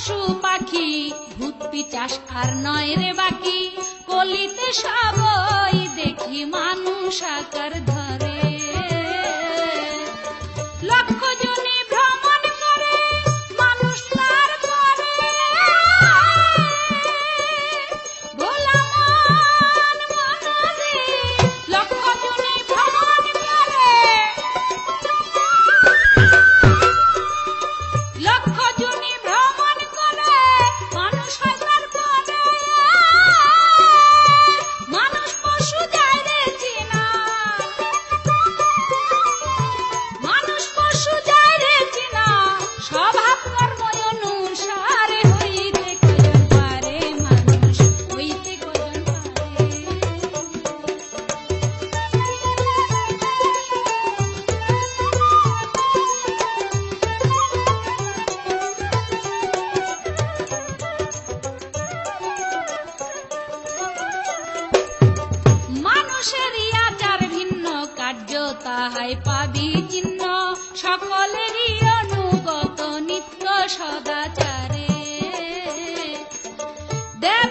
পশু পাখি ভূত পিচাস আর নয় রে বাকি, কলিতে সবই দেখি মানুষ আকার ধরে। লক্ষ জনে ভ্রমণ করে মানুষ তার পরে, ভোলা মন মনরে। লক্ষ জনে ভ্রমণ করে, লক্ষ জনে ভ্রমণ করে মানুষ হয় তার পরে। মানুষ পশু যায় রে চিনা, মানুষ পশু যায় রে চিনা, স্বভাব কর্ম অনুসারে হইতে কজন পারে, মানুষ হইতে কজন পারে। মানুষেরই আচার ভিন্ন, কার্য তাহাই পাবি চিহ্ন, সকলেরই অনুগত নিত্য সদাচারে। দেব